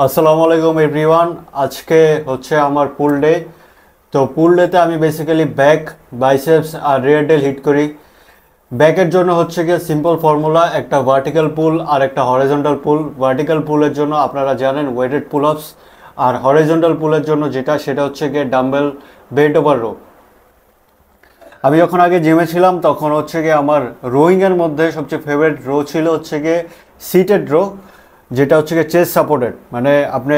আসসালামু আলাইকুম এভরিওয়ান। আজকে হচ্ছে আমার পুল ডে। তো পুল ডেতে আমি বেসিক্যালি ব্যাক, বাইসেপস আর রিয়ার ডেল হিট করি। ব্যাকের জন্য হচ্ছে গিয়ে সিম্পল ফর্মুলা, একটা ভার্টিক্যাল পুল আর একটা হরিজন্টাল পুল। ভার্টিক্যাল পুলের জন্য আপনারা জানেন ওয়েটেড পুল আপস, আর হরিজন্টাল পুলের জন্য সেটা হচ্ছে গিয়ে ডাম্বেল বেন্ট ওভার রো। আমি যখন আগে জিমে ছিলাম তখন হচ্ছে গিয়ে আমার রোয়িংয়ের মধ্যে সবচেয়ে ফেভারিট রো ছিল হচ্ছে গিয়ে সিটেড রো, যেটা হচ্ছে গিয়ে চেস্ট সাপোর্টেড, মানে আপনি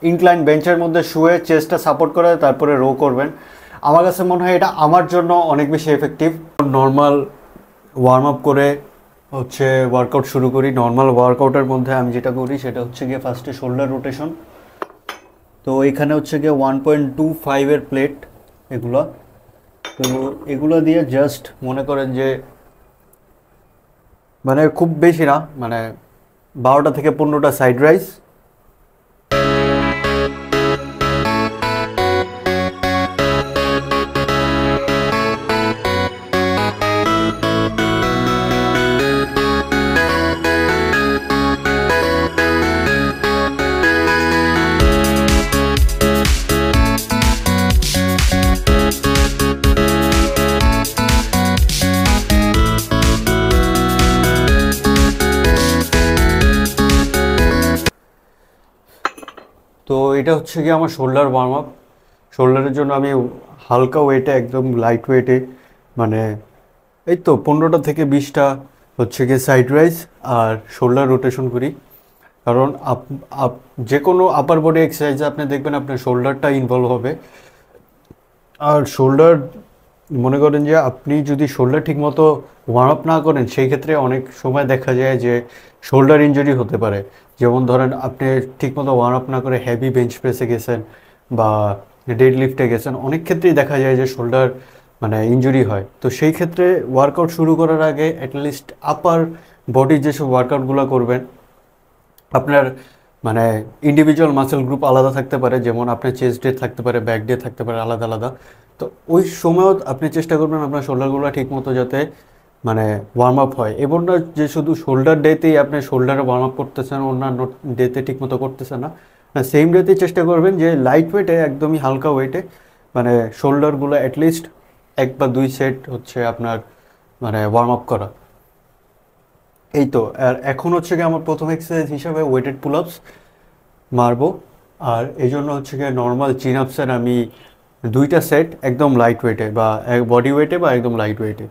ইনক্লাইন বেঞ্চের মধ্যে শুয়ে চেস্টটা সাপোর্ট করে তারপরে রো করবেন। আমার কাছে মনে হয় এটা আমার জন্য অনেক বেশি এফেক্টিভ। নর্মাল ওয়ার্ম আপ করে হচ্ছে ওয়ার্কআউট শুরু করি। নর্মাল ওয়ার্কআউটের মধ্যে আমি যেটা করি সেটা হচ্ছে গিয়ে ফার্স্টে শোল্ডার রোটেশন। তো এখানে হচ্ছে গিয়ে 1.25-এর প্লেট এগুলো। তো এগুলো দিয়ে জাস্ট মনে করেন যে মানে খুব বেশি না, মানে 12টা থেকে 15টা সাইড রাইজ। তো এটা হচ্ছে কি আমার শোল্ডার ওয়ার্ম আপ। শোল্ডারের জন্য আমি হালকা ওয়েটে, একদম লাইট ওয়েটে, মানে এই তো 15টা থেকে 20টা হচ্ছে গিয়ে সাইড রাইজ আর শোল্ডার রোটেশন করি। কারণ যে কোনো আপার বডি এক্সারসাইজে আপনি দেখবেন আপনার শোল্ডারটা ইনভলভ হবে। আর শোল্ডার, মনে করেন যে আপনি যদি শোল্ডার ঠিকমতো ওয়ার্ম আপ না করেন সেই ক্ষেত্রে অনেক সময় দেখা যায় যে শোল্ডার ইনজুরি হতে পারে। যেমন ধরেন আপনি ঠিকমতো ওয়ার্ম আপ না করে হেভি বেঞ্চ প্রেসে গেছেন বা ডেড লিফটে গেছেন, অনেক ক্ষেত্রেই দেখা যায় যে শোল্ডার মানে ইনজুরি হয়। তো সেই ক্ষেত্রে ওয়ার্কআউট শুরু করার আগে অ্যাটলিস্ট আপার বডির যেসব ওয়ার্কআউটগুলো করবেন, আপনার মানে ইন্ডিভিজুয়াল মাসেল গ্রুপ আলাদা থাকতে পারে, যেমন আপনার চেস্ট ডে থাকতে পারে, ব্যাক ডে থাকতে পারে, আলাদা আলাদা। তো ওই সময়ও আপনি চেষ্টা করবেন আপনার শোল্ডারগুলো ঠিকমতো যাতে মানে ওয়ার্ম আপ হয়, এবং না যে শুধু শোল্ডার ডেতেই আপনি শোল্ডারে ওয়ার্ম আপ করতেছেন, অন্যান্য ডেতে ঠিকমতো করতেছেন না। সেম ডেতেই চেষ্টা করবেন যে লাইট ওয়েটে, একদমই হালকা ওয়েটে, মানে শোল্ডারগুলো অ্যাটলিস্ট 1 বা 2 সেট হচ্ছে আপনার মানে ওয়ার্ম আপ করা। এই তো। আর এখন হচ্ছে গিয়ে আমার প্রথম এক্সারসাইজ হিসাবে ওয়েটেড পুল আপস মারবো। আর এই জন্য হচ্ছে গিয়ে নর্মাল চিন আপসের আমি 2টা সেট একদম লাইট ওয়েটে বা বডি ওয়েটে বা একদম লাইট ওয়েটে।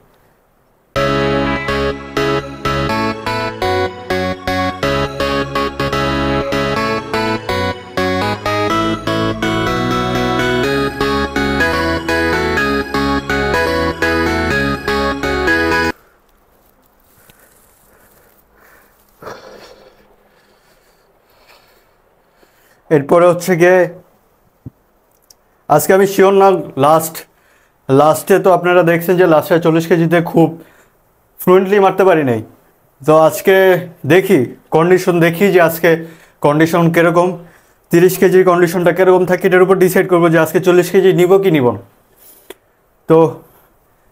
এরপরে হচ্ছে গিয়ে আজকে আমি শিওর না, লাস্টে তো আপনারা দেখছেন যে লাস্টে 40 কেজিতে খুব ফ্লুয়েন্টলি মারতে পারি নাই। তো আজকে দেখি, কন্ডিশন দেখি যে আজকে কন্ডিশন কীরকম, 30 কেজির কন্ডিশনটা কীরকম থাকে, এটার উপর ডিসাইড করবো যে আজকে 40 কেজি নিব কি নিব না। তো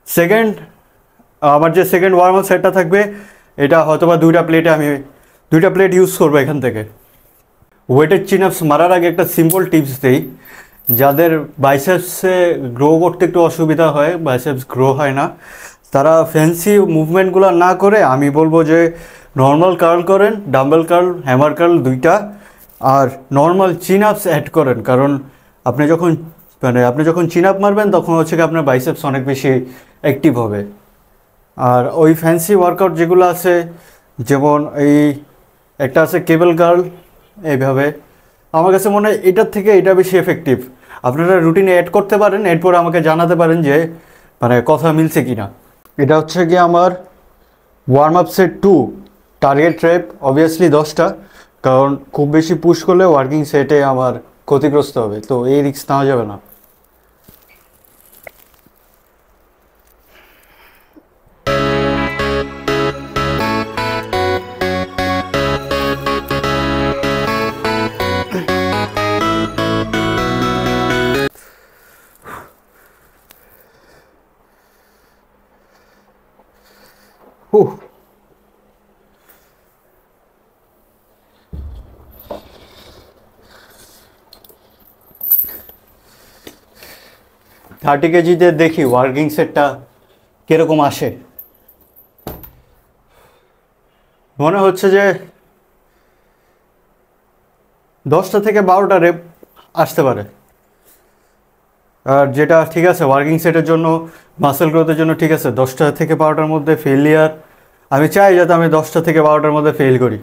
সেকেন্ড, আমার যে সেকেন্ড ওয়ার্ম আপ সেটটা থাকবে, এটা হয়তোবা 2টা প্লেট ইউজ করবো এখান থেকে। ওয়েটেড চিন আপস মারার আগে একটা সিম্পল টিপস দেই। যাদের বাইসেপসে গ্রো করতে একটু অসুবিধা হয়, বাইসেপস গ্রো হয় না, তারা ফ্যান্সি মুভমেন্টগুলো না করে আমি বলবো যে নর্মাল কার্ল করেন, ডাম্বেল কার্ল, হ্যামার কার্ল 2টা, আর নর্মাল চিন আপস অ্যাড করেন। কারণ আপনি যখন চিন আপ মারবেন তখন হচ্ছে কি আপনার বাইসেপস অনেক বেশি অ্যাক্টিভ হবে। আর ওই ফ্যান্সি ওয়ার্কআউট যেগুলো আছে, যেমন এই একটা আছে কেবল কার্ল, এইভাবে আমার কাছে মনে হয় এটার থেকে এটা বেশি এফেক্টিভ। আপনারা রুটিনে অ্যাড করতে পারেন, এরপর আমাকে জানাতে পারেন যে মানে কথা মিলছে কিনা। এটা হচ্ছে কি আমার warm up set 2, target rep obviously 10টা, কারণ খুব বেশি পুশ করলে ওয়ার্কিং সেটে আমার ক্ষতিগ্রস্ত হবে, তো এই রিস্ক নেওয়া যাবে না। হুহ। 30 কেজিতে দেখি ওয়ার্কিং সেটটা কীরকম আসে। মনে হচ্ছে যে 10টা থেকে 12টা রেপ আসতে পারে। আর যেটা ঠিক আছে ওয়ার্কিং সেটের জন্য, মাসেল গ্রোথের জন্য ঠিক আছে, 10টা থেকে 12টার মধ্যে ফেলিয়ার আমি চাই যাতে আমি 10টা থেকে 12টার মধ্যে ফেল করি।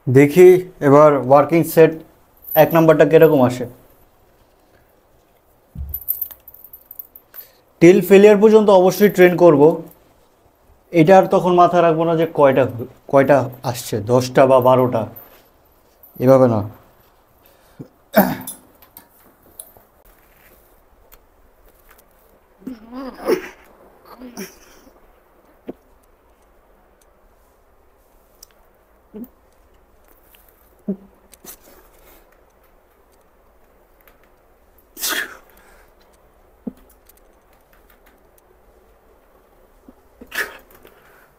দেখি এবার ওয়ার্কিং সেট 1 নাম্বারটা কীরকম আসে। টিল ফেলিয়ার পর্যন্ত অবশ্যই ট্রেন করব। এটা আর তখন মাথায় রাখবো না যে কয়টা আসছে, 10টা বা 12টা, এভাবে না।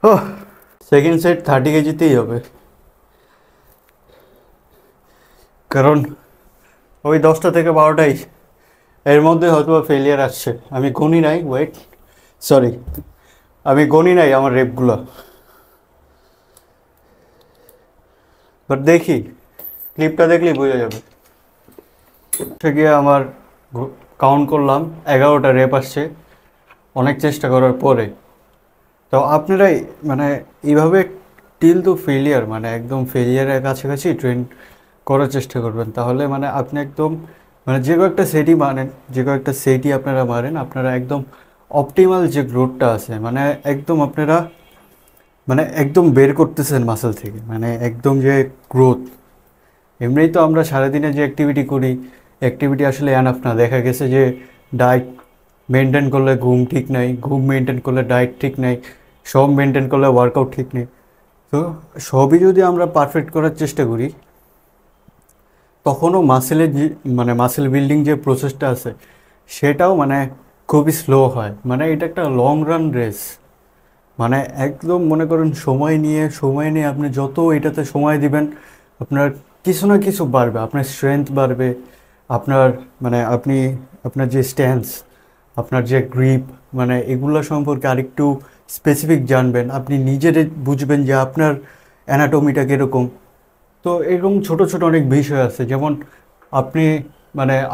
ও সেকেন্ড সেট 30 কেজিতেই হবে, কারণ ওই 10টা থেকে 12টাই এর মধ্যে হয়তো ফেলিয়ার আসছে। আমি গণি নাই, আমি গণি নাই আমার রেপগুলো, বাট দেখি ক্লিপটা দেখলেই বোঝা যাবে। গিয়ে আমার কাউন্ট করলাম 11টা রেপ আসছে অনেক চেষ্টা করার পরে। তো আপনারাই মানে এইভাবে টিল টু ফেলিয়ার, মানে একদম ফেলিয়ারের কাছাকাছি ট্রেন করার চেষ্টা করবেন, তাহলে মানে আপনি একদম মানে যে কয়েকটা সেটই মারেন, যে কয়েকটা সেটই আপনারা মারেন, আপনারা একদম অপটিমাল যে গ্রোথটা আছে মানে একদম আপনারা মানে একদম বের করতেছেন মাসেল থেকে, মানে একদম যে গ্রোথ। এমনিই তো আমরা সারাদিনে যে অ্যাক্টিভিটি করি, অ্যাক্টিভিটি আসলে এনাফ না। দেখা গেছে যে ডায়েট মেনটেন করলে ঘুম ঠিক নাই, ঘুম মেনটেন করলে ডায়েট ঠিক নাই, সব মেনটেন করলে ওয়ার্কআউট ঠিক নেই। তো সবই যদি আমরা পারফেক্ট করার চেষ্টা করি, তখনও মাসেলের যে মানে মাসেল বিল্ডিং যে প্রসেসটা আছে সেটাও মানে খুবই স্লো হয়। মানে এটা একটা লং রান রেস, মানে একদম মনে করেন সময় নিয়ে আপনি যত এটাতে সময় দিবেন আপনার কিছু না কিছু বাড়বে, আপনার স্ট্রেংথ বাড়বে, আপনার মানে আপনার যে স্ট্যান্স, আপনার যে গ্রিপ, মানে এগুলো সম্পর্কে আরেকটু স্পেসিফিক জানবেন, আপনি নিজের বুঝবেন যে আপনার অ্যানাটমিটা কীরকম। তো এরকম ছোট ছোট অনেক বিষয় আছে, যেমন আপনি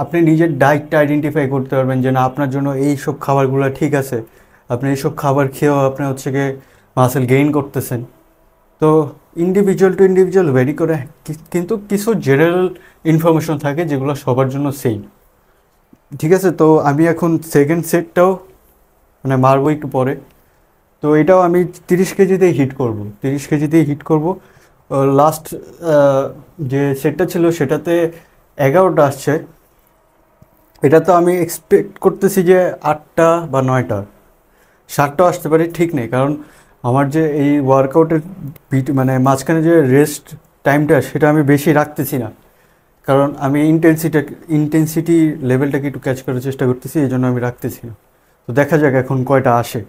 আপনি নিজের ডায়েটটা আইডেন্টিফাই করতে পারবেন যে না আপনার জন্য এই সব খাবারগুলো ঠিক আছে, আপনি এইসব খাবার খেয়েও আপনি হচ্ছে গিয়ে মাসেল গেইন করতেছেন। তো ইন্ডিভিজুয়াল টু ইন্ডিভিজুয়াল ভেরি করে, কিন্তু কিছু জেনারেল ইনফরমেশন থাকে যেগুলো সবার জন্য সেম। ঠিক আছে, তো আমি এখন সেকেন্ড সেটটাও মানে মারবো একটু পরে। তো এটাও আমি 30 কেজিতেই হিট করব, 30 কেজিতেই হিট করব। লাস্ট যে সেটটা ছিল সেটাতে 11টা আসছে, এটা তো আমি এক্সপেক্ট করতেছি যে 8টা বা 9টা, 7টাও আসতে পারে, ঠিক নেই। কারণ আমার যে এই ওয়ার্কআউটের মানে মাঝখানে যে রেস্ট টাইমটা সেটা আমি বেশি রাখতেছি না, কারণ আমি ইন্টেন্সিটি লেভেলটাকে একটু ক্যাচ করার চেষ্টা করতেছি, এই জন্য আমি রাখতেছি না। তো দেখা যাক এখন কয়টা আসে।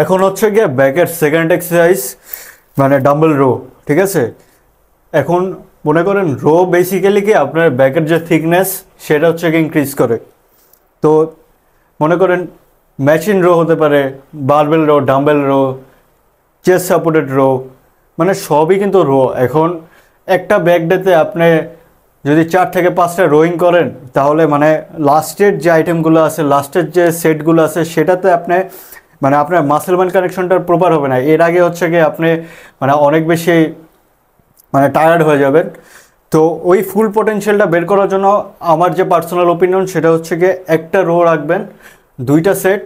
এখন হচ্ছে গিয়ে ব্যাকের সেকেন্ড এক্সারসাইজ, মানে ডাম্বেল রো। ঠিক আছে, এখন মনে করেন রো বেসিক্যালি কি আপনার ব্যাকের যে থিকনেস সেটা হচ্ছে গিয়ে ইনক্রিজ করে। তো মনে করেন মেশিন রো হতে পারে, barbell row, dumbbell row, chest supported row, মানে সবই কিন্তু রো। এখন একটা ব্যাক ডেতে আপনি যদি 4 থেকে 5টা রোয়িং করেন তাহলে মানে লাস্টের যে আইটেমগুলো আছে, লাস্টের যে সেটগুলো আছে সেটাতে আপনি মানে আপনার মাসেল মাইন্ড কানেকশনটা প্রপার হবে না। এর আগে হচ্ছে কি আপনি মানে অনেক বেশি মানে টায়ার্ড হয়ে যাবেন। তো ওই ফুল পোটেনশিয়ালটা বের করার জন্য আমার যে পার্সোনাল ওপিনিয়ন সেটা হচ্ছে কি একটা রো রাখবেন, 2টা সেট,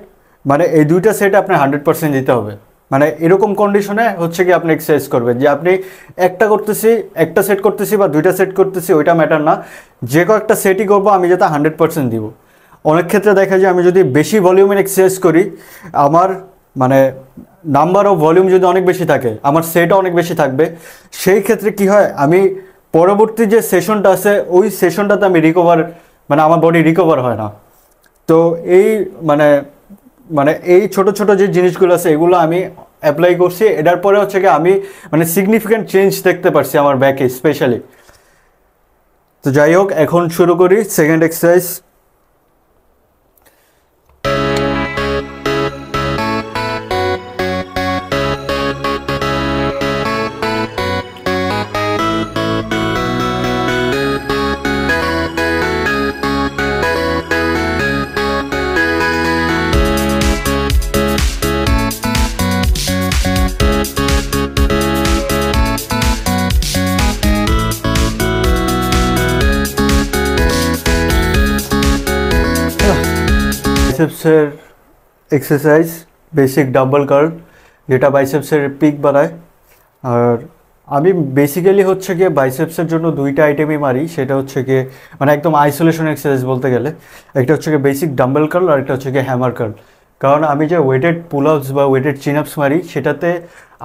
মানে এই 2টা সেট আপনি 100% দিতে হবে। মানে এরকম কন্ডিশনে হচ্ছে কি আপনি এক্সারসাইজ করবেন যে আপনি একটা সেট করতেছি বা 2টা সেট করতেছি ওইটা ম্যাটার না, যে কয়েকটা সেটই করবো আমি যাতে 100% দিব। অনেক ক্ষেত্রে দেখা যায় আমি যদি বেশি ভলিউমের এক্সারসাইজ করি, আমার মানে নাম্বার অফ ভলিউম যদি অনেক বেশি থাকে, আমার সেটও অনেক বেশি থাকবে, সেই ক্ষেত্রে কি হয় আমি পরবর্তী যে সেশনটা আছে ওই সেশনটাতে আমি মানে আমার বডি রিকভার হয় না। তো এই মানে মানে এই ছোট ছোট যে জিনিসগুলো আছে এগুলো আমি অ্যাপ্লাই করছি, এটার পরে হচ্ছে কি আমি মানে সিগনিফিক্যান্ট চেঞ্জ দেখতে পারছি আমার ব্যাকে স্পেশালি। তো যাই হোক, এখন শুরু করি সেকেন্ড এক্সারসাইজ। বাইসেপসের এক্সারসাইজ বেসিক ডাম্বল কার্ল, যেটা বাইসেপসের পিক বাড়ায়। আর আমি বেসিক্যালি হচ্ছে গিয়ে বাইসেপসের জন্য 2টা আইটেমই মারি, সেটা হচ্ছে গিয়ে মানে একদম আইসোলেশন এক্সারসাইজ বলতে গেলে। একটা হচ্ছে গিয়ে বেসিক ডাম্বল কার্ল আর একটা হচ্ছে গিয়ে হ্যামার কার্ল। কারণ আমি যে ওয়েটেড পুল আপস বা ওয়েটেড চিন আপস মারি সেটাতে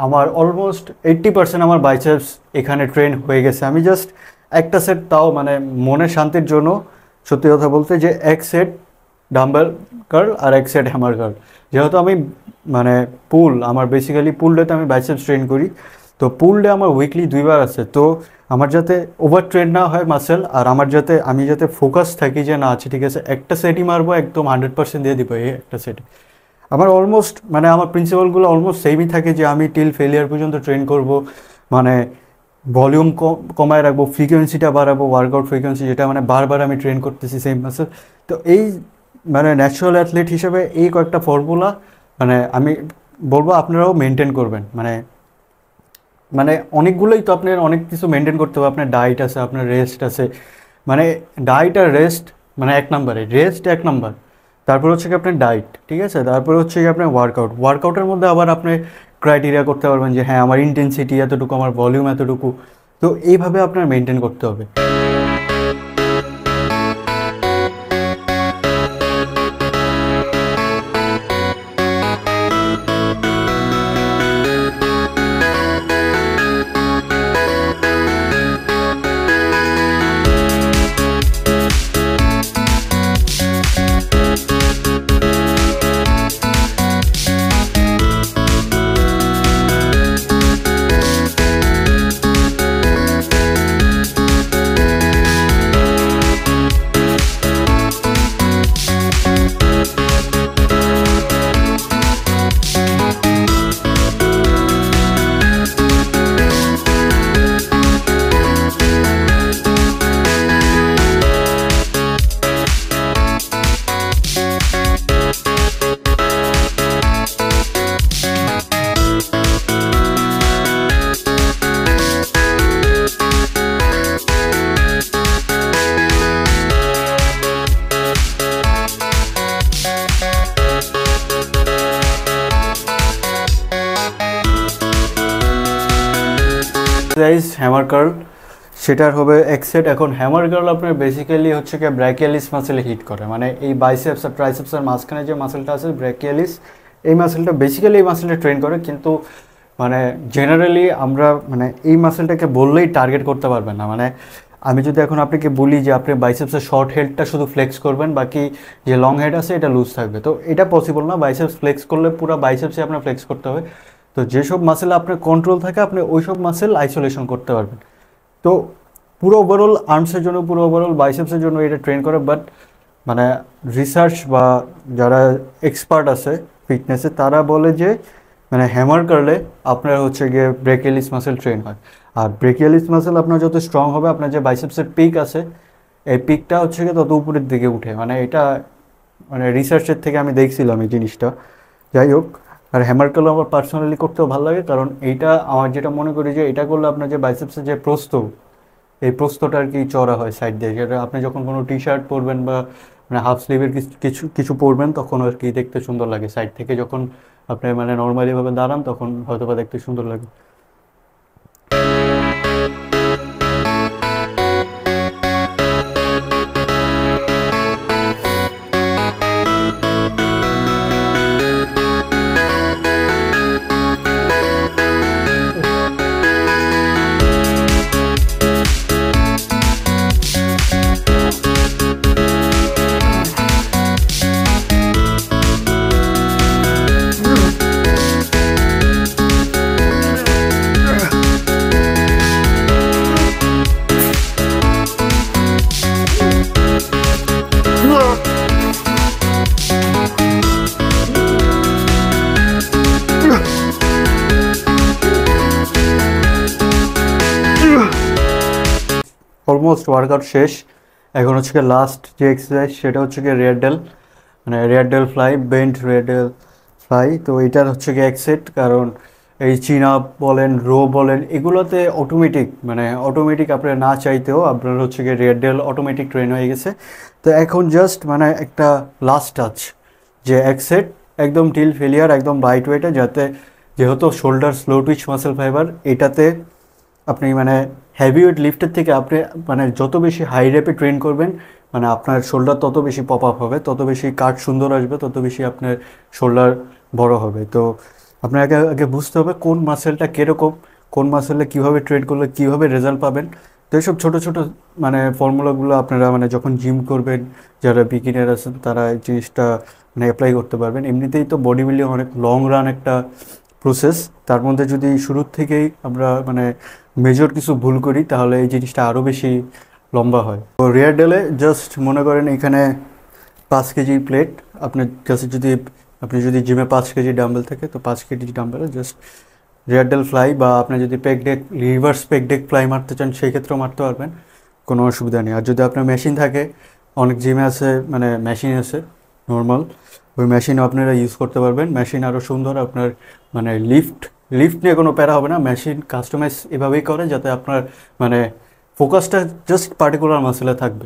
আমার অলমোস্ট 80% আমার বাইসেপস এখানে ট্রেন হয়ে গেছে। আমি জাস্ট একটা সেট, তাও মানে মনের শান্তির জন্য সত্যি কথা বলতে, যে এক সেট ডাম্বেল কার্ল আর এক সেট হ্যামার কার্ল। যেহেতু আমি মানে আমার বেসিক্যালি পুল ডেতে আমি বাইসেপস ট্রেন করি, তো পুল ডে আমার উইকলি 2বার আছে। তো আমার যাতে ওভার ট্রেন না হয় মাসেল, আর আমি যাতে ফোকাস থাকি যে না আছে ঠিক আছে একটা সেটই মারবো, একদম 100% দিয়ে দিব এই একটা সেটে। আমার অলমোস্ট মানে আমার প্রিন্সিপালগুলো অলমোস্ট সেমই থাকে যে আমি টিল ফেলিয়ার পর্যন্ত ট্রেন করব, মানে ভলিউম কমায় রাখবো, ফ্রিকোয়েন্সিটা বাড়াবো, ওয়ার্কআউট ফ্রিকোয়েন্সি যেটা মানে বারবার আমি ট্রেন করতেছি সেম মাসেল। তো এই মানে ন্যাচারাল অ্যাথলিট হিসেবে এই কয়েকটা ফর্মুলা মানে আমি বলবো আপনারাও মেনটেন করবেন। মানে মানে অনেকগুলোই তো আপনার অনেক কিছু মেনটেন করতে হবে, আপনার ডায়েট আছে, আপনার রেস্ট আছে। মানে ডায়েট আর রেস্ট মানে 1 নম্বরে, রেস্ট 1 নম্বর, তারপর হচ্ছে কি আপনার ডায়েট, ঠিক আছে, তারপর হচ্ছে কি আপনার ওয়ার্কআউটের মধ্যে আবার আপনি ক্রাইটেরিয়া করতে পারবেন যে হ্যাঁ আমার ইন্টেন্সিটি এতটুকু, আমার ভলিউম এতটুকু। তো এইভাবে আপনার মেনটেন করতে হবে। হ্যামার কার্ল, সেটার হবে এক সেট। এখন হ্যামার কার্ল আপনার বেসিক্যালি হচ্ছে কি ব্র্যাকিয়ালিস মাসেলে হিট করে, মানে এই বাইসেপস আর ট্রাইসেপসের মাঝখানে যে মাসেলটা আছে ব্র্যাকিয়ালিস, এই মাসেলটা বেসিক্যালি এই মাসেলটা ট্রেন করে। কিন্তু মানে জেনারেলি আমরা মানে এই মাসেলটাকে বললেই টার্গেট করতে পারবেন না। মানে আমি যদি এখন আপনাকে বলি যে আপনি বাইসেপসের শর্ট হেডটা শুধু ফ্লেক্স করবেন, বাকি যে লং হেড আছে এটা লুজ থাকবে, তো এটা পসিবল না। বাইসেপস ফ্লেক্স করলে পুরো বাইসেপসে আপনার ফ্লেক্স করতে হবে। তো যেসব মাসেল আপনার কন্ট্রোল থাকে আপনি ওই সব মাসেল আইসোলেশন করতে পারবেন। তো পুরো ওভারঅল আর্মসের জন্য, পুরো ওভারঅল বাইসেপসের জন্য এটা ট্রেন করে। বাট মানে রিসার্চ বা যারা এক্সপার্ট আছে ফিটনেসে তারা বলে যে মানে হ্যামার করলে আপনার হচ্ছে গিয়ে ব্রেকিয়ালিস মাসেল ট্রেন হয়। আর ব্রেকিয়ালিস মাসেল আপনার যত স্ট্রং হবে, আপনার যে বাইসেপসের পিক আছে এই পিকটা হচ্ছে গিয়ে তত উপরের দিকে উঠে। মানে এটা মানে রিসার্চের থেকে আমি দেখছিলাম এই জিনিসটা। যাই হোক, আর হ্যামার কার্ল আমার পার্সোনালি করতেও ভালো লাগে, কারণ এইটা আমার যেটা মনে করি যে এটা করলে আপনার যে বাইসেপসের যে প্রস্থ, এই প্রস্থটা আর কি চড়া হয় সাইড দিয়ে। যেটা আপনি যখন কোনো টি শার্ট পরবেন বা মানে হাফ স্লিভের কিছু কিছু পরবেন তখন আর কি দেখতে সুন্দর লাগে। সাইড থেকে যখন আপনি মানে নর্মালিভাবে দাঁড়ান তখন হয়তো বা দেখতে সুন্দর লাগে। অলমোস্ট ওয়ার্কআউট শেষ। এখন হচ্ছে গিয়ে লাস্ট যে এক্সারসাইজ সেটা হচ্ছে গিয়ে রেয়ার ডেল, মানে rear delt fly, bent rear delt fly. তো এইটার হচ্ছে গিয়ে এক সেট, কারণ এই চিন আপ বলেন, রো বলেন, এগুলোতে অটোমেটিক মানে অটোমেটিক আপনার না চাইতেও আপনার হচ্ছে গিয়ে রেয়ার ডেল অটোমেটিক ট্রেন হয়ে গেছে। তো এখন জাস্ট মানে একটা লাস্ট টাচ যে এক সেট একদম টিল ফেলিয়ার, একদম লাইট ওয়েটে, যাতে যেহেতু shoulder slow Twitch muscle fibre, এটাতে আপনি মানে হেভি ওয়েট লিফটের থেকে আপনি মানে যত বেশি হাই রেপে ট্রেন করবেন, মানে আপনার শোল্ডার তত বেশি পপ আপ হবে, তত বেশি কাট সুন্দর আসবে, তত বেশি আপনার শোল্ডার বড় হবে। তো আপনার আগে আগে বুঝতে হবে কোন মাসেলটা কীরকম, কোন মাসেলে কীভাবে ট্রেন করলে কীভাবে রেজাল্ট পাবেন। তো এইসব ছোটো ছোটো মানে ফর্মুলাগুলো আপনারা মানে যখন জিম করবেন, যারা বিগিনার আছেন তারা এই জিনিসটা মানে অ্যাপ্লাই করতে পারবেন। এমনিতেই তো বডি বিল্ডিং অনেক লং রান একটা প্রসেস, তার মধ্যে যদি শুরুর থেকেই আমরা মানে মেজর কিছু ভুল করি তাহলে এই জিনিসটা আরও বেশি লম্বা হয়। তো রেয়ার ডেলে জাস্ট মনে করেন এখানে 5 কেজি প্লেট, আপনার কাছে যদি আপনি যদি জিমে 5 কেজি ডাম্বেল থাকে তো 5 কেজি ডাম্বেলে জাস্ট রেয়ার ডেল ফ্লাই, বা আপনি যদি pec deck reverse pec deck fly মারতে চান সেই ক্ষেত্রেও মারতে পারবেন, কোনো অসুবিধা নেই। আর যদি আপনার মেশিন থাকে, অনেক জিমে আছে মানে মেশিন আছে নর্মাল, ওই মেশিনও আপনারা ইউজ করতে পারবেন। মেশিন আরও সুন্দর, আপনার মানে লিফট লিফট নিয়ে কোনো প্যারা হবে না। মেশিন কাস্টমাইজ এভাবেই করে যাতে আপনার মানে ফোকাসটা জাস্ট পার্টিকুলার মাসেলে থাকবে।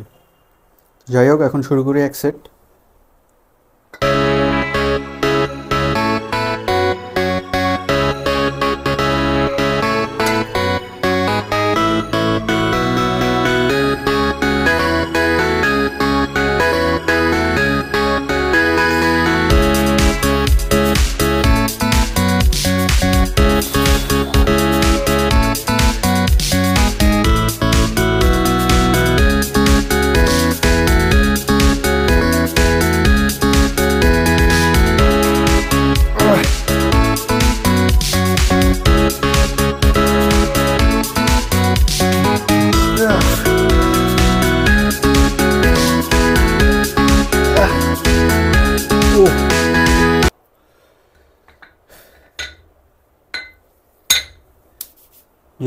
যাই হোক, এখন শুরু করি এক সেট।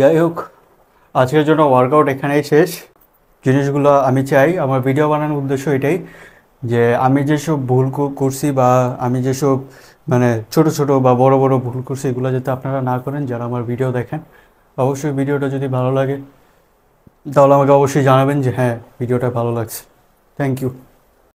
যাই হোক, আজকের জন্য ওয়ার্কআউট এখানেই শেষ। জিনিসগুলো আমি চাই, আমার ভিডিও বানানোর উদ্দেশ্য এটাই যে আমি যেসব ভুল করছি বা আমি যেসব মানে ছোট ছোট বা বড় বড় ভুল করছি এগুলো যাতে আপনারা না করেন যারা আমার ভিডিও দেখেন। অবশ্যই ভিডিওটা যদি ভালো লাগে তাহলে আমাকে অবশ্যই জানাবেন যে হ্যাঁ ভিডিওটা ভালো লাগছে। Thank you.